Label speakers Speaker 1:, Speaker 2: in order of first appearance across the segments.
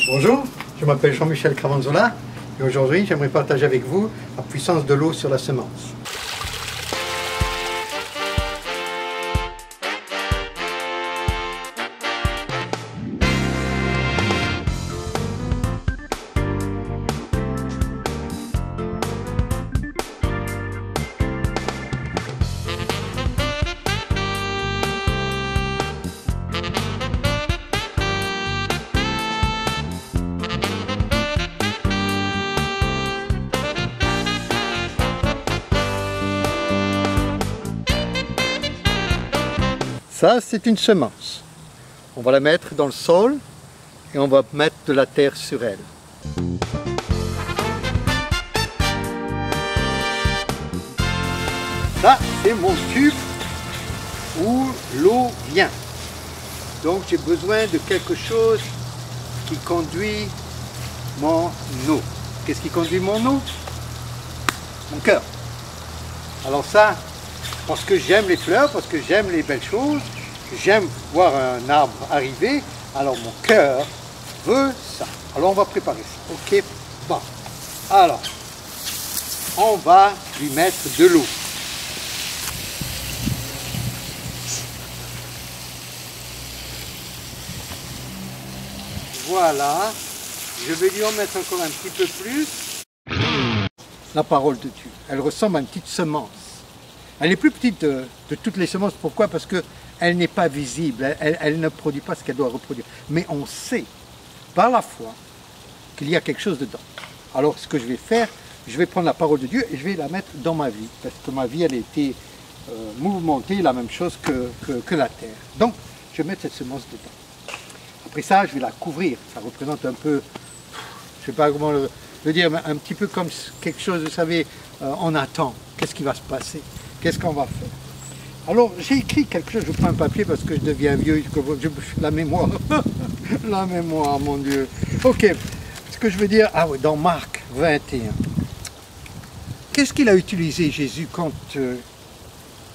Speaker 1: Bonjour, je m'appelle Jean-Michel Cravanzola et aujourd'hui j'aimerais partager avec vous la puissance de l'eau sur la semence. Ça, c'est une semence. On va la mettre dans le sol et on va mettre de la terre sur elle. Ça, c'est mon tube où l'eau vient. Donc, j'ai besoin de quelque chose qui conduit mon eau. Qu'est-ce qui conduit mon eau? Mon cœur. Alors ça, parce que j'aime les fleurs, parce que j'aime les belles choses, j'aime voir un arbre arriver, alors mon cœur veut ça. Alors on va préparer ça. Ok, bon. Alors, on va lui mettre de l'eau. Voilà. Je vais lui en mettre encore un petit peu plus. La parole de Dieu, elle ressemble à une petite semence. Elle est plus petite de toutes les semences. Pourquoi? Parce qu'elle n'est pas visible, elle ne produit pas ce qu'elle doit reproduire. Mais on sait, par la foi, qu'il y a quelque chose dedans. Alors ce que je vais faire, je vais prendre la parole de Dieu et je vais la mettre dans ma vie. Parce que ma vie, elle a été mouvementée, la même chose que la terre. Donc, je vais mettre cette semence dedans. Après ça, je vais la couvrir. Ça représente un peu, je ne sais pas comment le dire, mais un petit peu comme quelque chose, vous savez, on attend. Qu'est-ce qui va se passer? Qu'est-ce qu'on va faire? Alors, j'ai écrit quelque chose, je prends un papier parce que je deviens vieux, la mémoire, la mémoire, mon Dieu. Ok, ce que je veux dire, ah oui, dans Marc 21, qu'est-ce qu'il a utilisé Jésus quand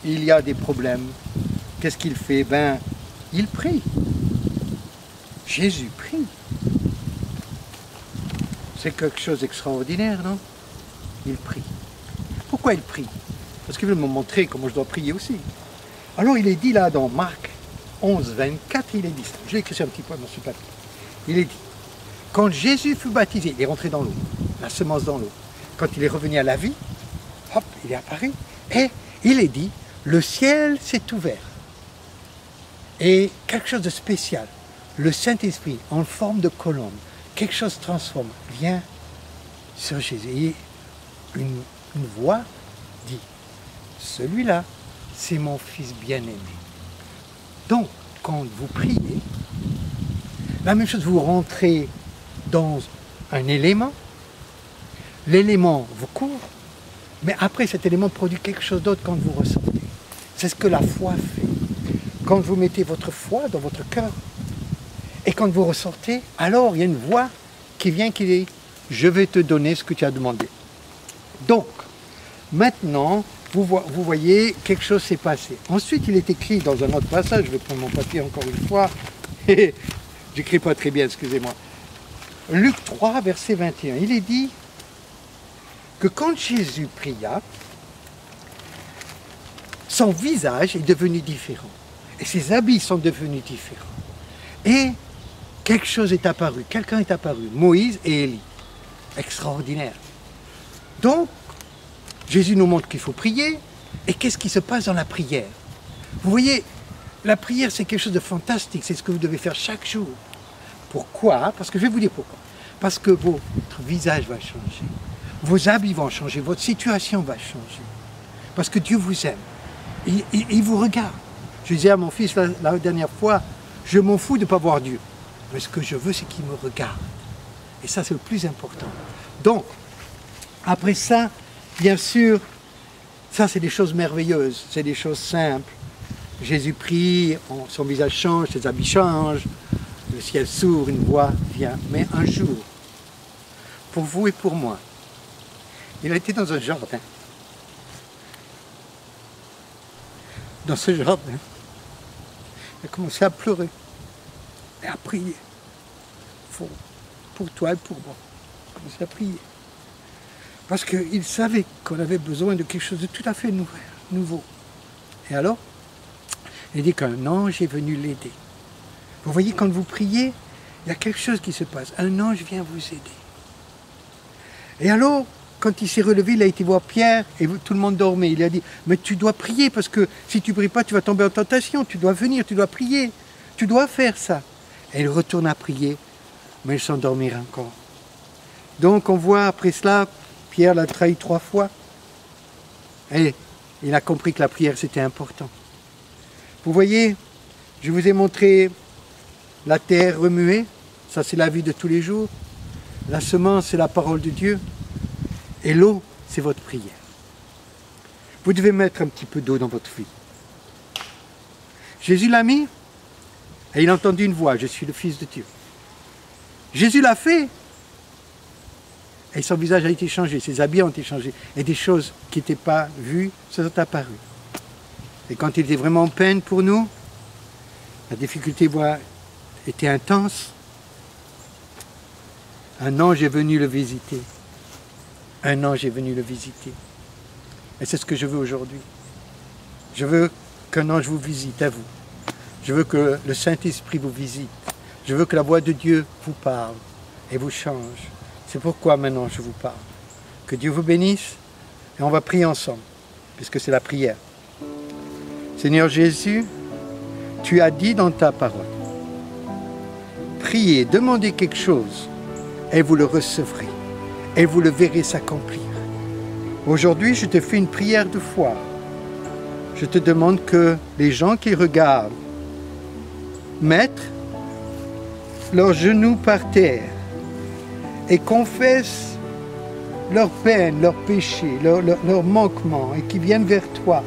Speaker 1: il y a des problèmes? Qu'est-ce qu'il fait? Ben, il prie. Jésus prie. C'est quelque chose d'extraordinaire, non? Il prie. Pourquoi il prie? Parce qu'il veut me montrer comment je dois prier aussi. Alors il est dit là dans Marc 11, 24, il est dit ça. J'ai écrit ça un petit peu dans ce papier. Il est dit, quand Jésus fut baptisé, il est rentré dans l'eau, la semence dans l'eau. Quand il est revenu à la vie, hop, il est apparu. Et il est dit, le ciel s'est ouvert. Et quelque chose de spécial, le Saint-Esprit en forme de colombe, quelque chose se transforme, vient sur Jésus. Et une voix dit, celui-là, c'est mon fils bien-aimé. Donc, quand vous priez, la même chose, vous rentrez dans un élément, l'élément vous couvre, mais après cet élément produit quelque chose d'autre quand vous ressentez. C'est ce que la foi fait. Quand vous mettez votre foi dans votre cœur, et quand vous ressortez, alors il y a une voix qui vient qui dit, je vais te donner ce que tu as demandé. Donc, maintenant, vous voyez, quelque chose s'est passé. Ensuite, il est écrit dans un autre passage, je vais prendre mon papier encore une fois, et j'écris pas très bien, excusez-moi. Luc 3, verset 21, il est dit que quand Jésus pria, son visage est devenu différent, et ses habits sont devenus différents. Et quelque chose est apparu, quelqu'un est apparu, Moïse et Élie. Extraordinaire. Donc, Jésus nous montre qu'il faut prier. Et qu'est-ce qui se passe dans la prière? Vous voyez, la prière, c'est quelque chose de fantastique. C'est ce que vous devez faire chaque jour. Pourquoi? Parce que je vais vous dire pourquoi. Parce que votre visage va changer. Vos habits vont changer. Votre situation va changer. Parce que Dieu vous aime. Il vous regarde. Je disais à mon fils la dernière fois, je m'en fous de ne pas voir Dieu. Mais ce que je veux, c'est qu'il me regarde. Et ça, c'est le plus important. Donc, après ça, bien sûr, ça c'est des choses merveilleuses, c'est des choses simples. Jésus prie, son visage change, ses habits changent, le ciel s'ouvre, une voix vient. Mais un jour, pour vous et pour moi, il a été dans un jardin. Dans ce jardin, il a commencé à pleurer et à prier. pour toi et pour moi. Commencez à prier. Parce qu'il savait qu'on avait besoin de quelque chose de tout à fait nouveau. Et alors, il dit qu'un ange est venu l'aider. Vous voyez, quand vous priez, il y a quelque chose qui se passe. Un ange vient vous aider. Et alors, quand il s'est relevé, il a été voir Pierre et tout le monde dormait. Il a dit, mais tu dois prier parce que si tu ne pries pas, tu vas tomber en tentation. Tu dois venir, tu dois prier. Tu dois faire ça. Et il retourne à prier, mais il s'endormira encore. Donc on voit après cela, Pierre l'a trahi 3 fois. Et il a compris que la prière c'était important. Vous voyez, je vous ai montré la terre remuée. Ça c'est la vie de tous les jours. La semence c'est la parole de Dieu. Et l'eau, c'est votre prière. Vous devez mettre un petit peu d'eau dans votre vie. Jésus l'a mis, et il a entendu une voix, je suis le Fils de Dieu. Jésus l'a fait, et son visage a été changé, ses habits ont été changés, et des choses qui n'étaient pas vues se sont apparues. Et quand il était vraiment en peine pour nous, la difficulté était intense, un ange est venu le visiter. Un ange est venu le visiter. Et c'est ce que je veux aujourd'hui. Je veux qu'un ange vous visite à vous. Je veux que le Saint-Esprit vous visite. Je veux que la voix de Dieu vous parle et vous change. C'est pourquoi maintenant je vous parle. Que Dieu vous bénisse et on va prier ensemble, puisque c'est la prière. Seigneur Jésus, tu as dit dans ta parole, priez, demandez quelque chose et vous le recevrez. Et vous le verrez s'accomplir. Aujourd'hui, je te fais une prière de foi. Je te demande que les gens qui regardent mettent leurs genoux par terre et confessent leurs peines, leurs péchés, leurs manquements et qui viennent vers toi.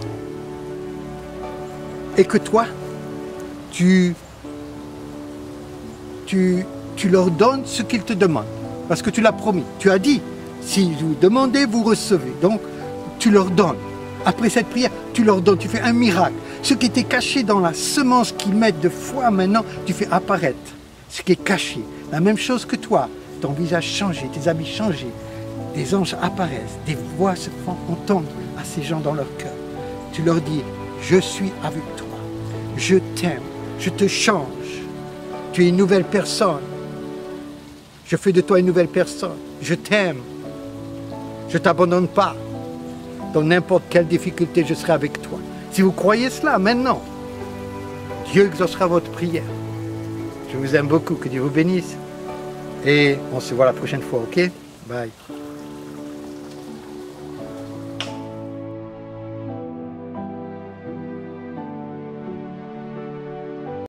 Speaker 1: Et que toi, tu leur donnes ce qu'ils te demandent. Parce que tu l'as promis, tu as dit, si vous demandez, vous recevez. Donc, tu leur donnes. Après cette prière, tu leur donnes, tu fais un miracle. Ce qui était caché dans la semence qu'ils mettent de foi, maintenant, tu fais apparaître. Ce qui est caché. La même chose que toi, ton visage changé, tes habits changés. Des anges apparaissent, des voix se font entendre à ces gens dans leur cœur. Tu leur dis, je suis avec toi, je t'aime, je te change. Tu es une nouvelle personne. Je fais de toi une nouvelle personne. Je t'aime. Je ne t'abandonne pas. Dans n'importe quelle difficulté, je serai avec toi. Si vous croyez cela, maintenant, Dieu exaucera votre prière. Je vous aime beaucoup. Que Dieu vous bénisse. Et on se voit la prochaine fois, ok? Bye.